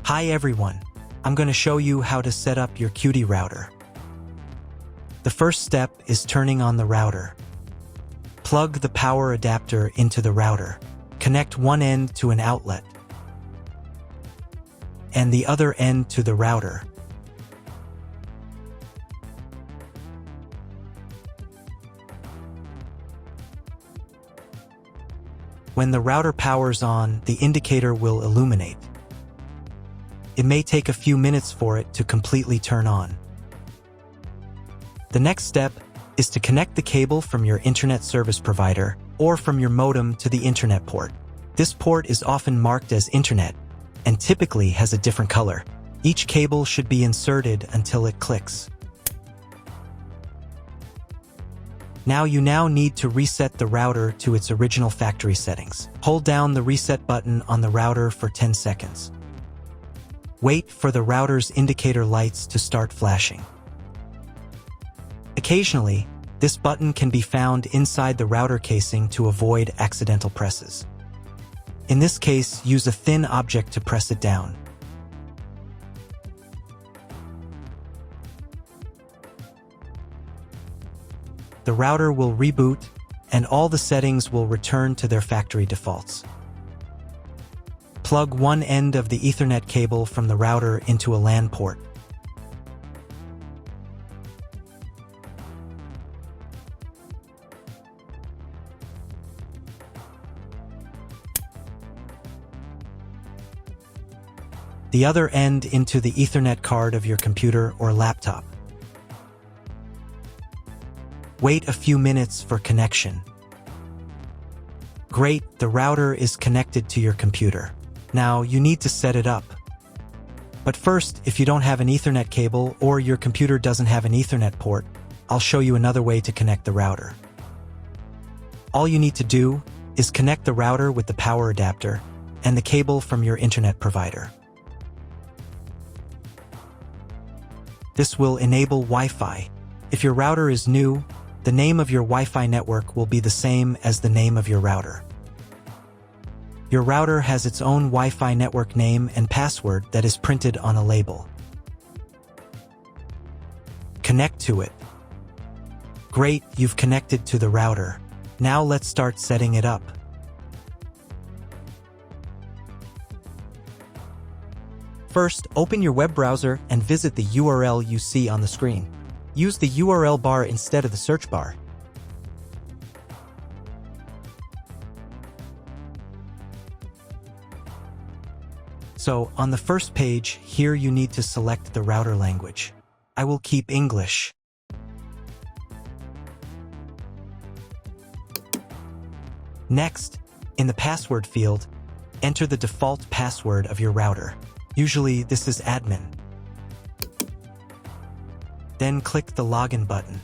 Hi everyone, I'm going to show you how to set up your Cudy router. The first step is turning on the router. Plug the power adapter into the router. Connect one end to an outlet and the other end to the router. When the router powers on, the indicator will illuminate. It may take a few minutes for it to completely turn on. The next step is to connect the cable from your internet service provider or from your modem to the internet port. This port is often marked as internet and typically has a different color. Each cable should be inserted until it clicks. You now need to reset the router to its original factory settings. Hold down the reset button on the router for 10 seconds. Wait for the router's indicator lights to start flashing. Occasionally, this button can be found inside the router casing to avoid accidental presses. In this case, use a thin object to press it down. The router will reboot, and all the settings will return to their factory defaults. Plug one end of the Ethernet cable from the router into a LAN port. The other end into the Ethernet card of your computer or laptop. Wait a few minutes for connection. Great, the router is connected to your computer. Now you need to set it up. But first, if you don't have an Ethernet cable or your computer doesn't have an Ethernet port, I'll show you another way to connect the router. All you need to do is connect the router with the power adapter and the cable from your internet provider. This will enable Wi-Fi. If your router is new, the name of your Wi-Fi network will be the same as the name of your router. Your router has its own Wi-Fi network name and password that is printed on a label. Connect to it. Great, you've connected to the router. Now let's start setting it up. First, open your web browser and visit the URL you see on the screen. Use the URL bar instead of the search bar. So, on the first page, here you need to select the router language. I will keep English. Next, in the password field, enter the default password of your router. Usually, this is admin. Then click the login button.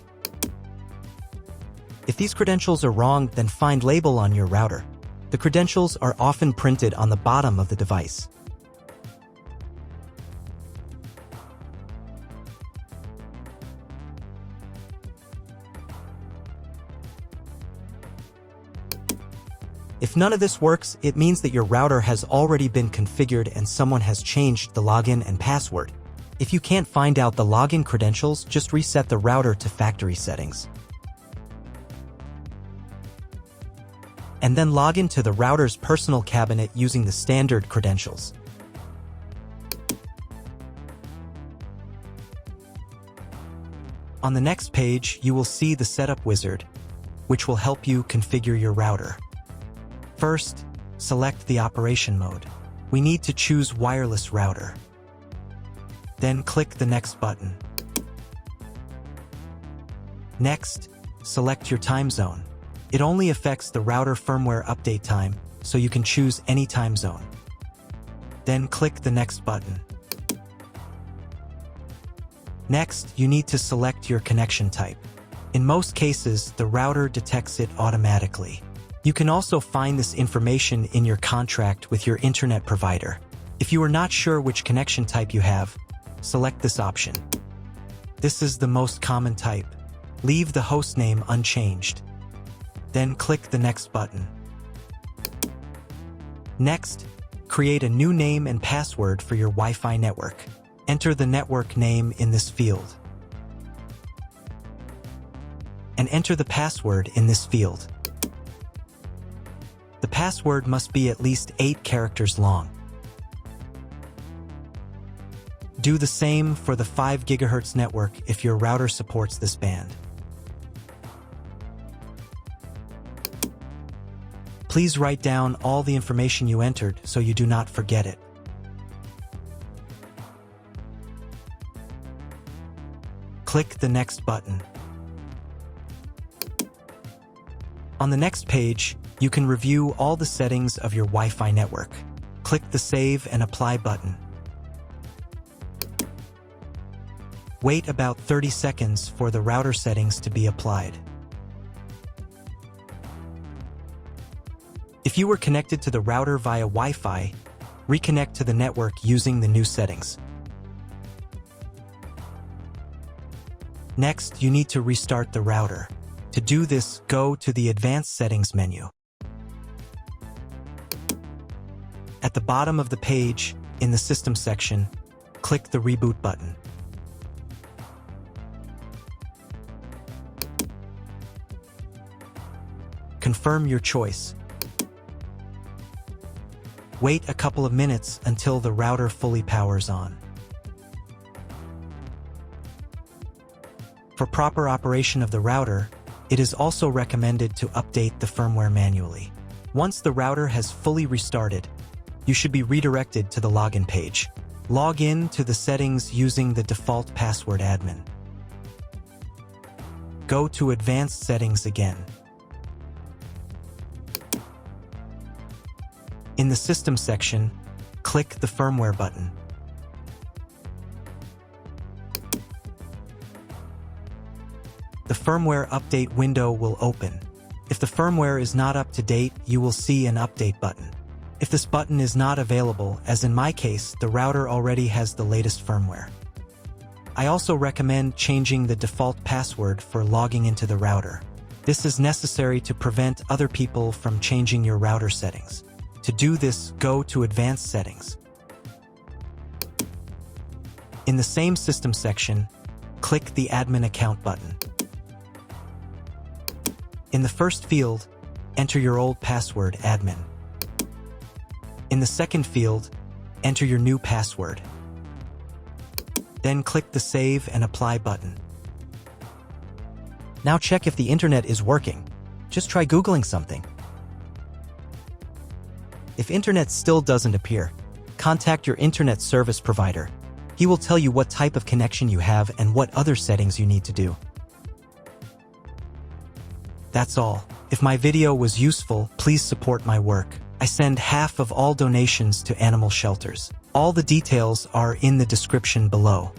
If these credentials are wrong, then find label on your router. The credentials are often printed on the bottom of the device. If none of this works, it means that your router has already been configured and someone has changed the login and password. If you can't find out the login credentials, just reset the router to factory settings. And then log into the router's personal cabinet using the standard credentials. On the next page, you will see the setup wizard, which will help you configure your router. First, select the operation mode. We need to choose wireless router. Then click the next button. Next, select your time zone. It only affects the router firmware update time, so you can choose any time zone. Then click the next button. Next, you need to select your connection type. In most cases, the router detects it automatically. You can also find this information in your contract with your internet provider. If you are not sure which connection type you have, select this option. This is the most common type. Leave the host name unchanged. Then click the next button. Next, Create a new name and password for your Wi-Fi network. Enter the network name in this field. And enter the password in this field. The password must be at least 8 characters long. Do the same for the 5 GHz network if your router supports this band. Please write down all the information you entered so you do not forget it. Click the Next button. On the next page, you can review all the settings of your Wi-Fi network. Click the Save and Apply button. Wait about 30 seconds for the router settings to be applied. If you were connected to the router via Wi-Fi, reconnect to the network using the new settings. Next, you need to restart the router. To do this, go to the Advanced Settings menu. At the bottom of the page, in the System section, click the Reboot button. Confirm your choice. Wait a couple of minutes until the router fully powers on. For proper operation of the router, it is also recommended to update the firmware manually. Once the router has fully restarted, you should be redirected to the login page. Log in to the settings using the default password admin. Go to Advanced Settings again. In the System section, click the Firmware button. The firmware update window will open. If the firmware is not up to date, you will see an Update button. If this button is not available, as in my case, the router already has the latest firmware. I also recommend changing the default password for logging into the router. This is necessary to prevent other people from changing your router settings. To do this, go to Advanced Settings. In the same System section, click the Admin Account button. In the first field, enter your old password, admin. In the second field, enter your new password. Then click the Save and Apply button. Now check if the internet is working. Just try Googling something. If internet still doesn't appear, contact your internet service provider. He will tell you what type of connection you have and what other settings you need to do. That's all. If my video was useful, please support my work. I send half of all donations to animal shelters. All the details are in the description below.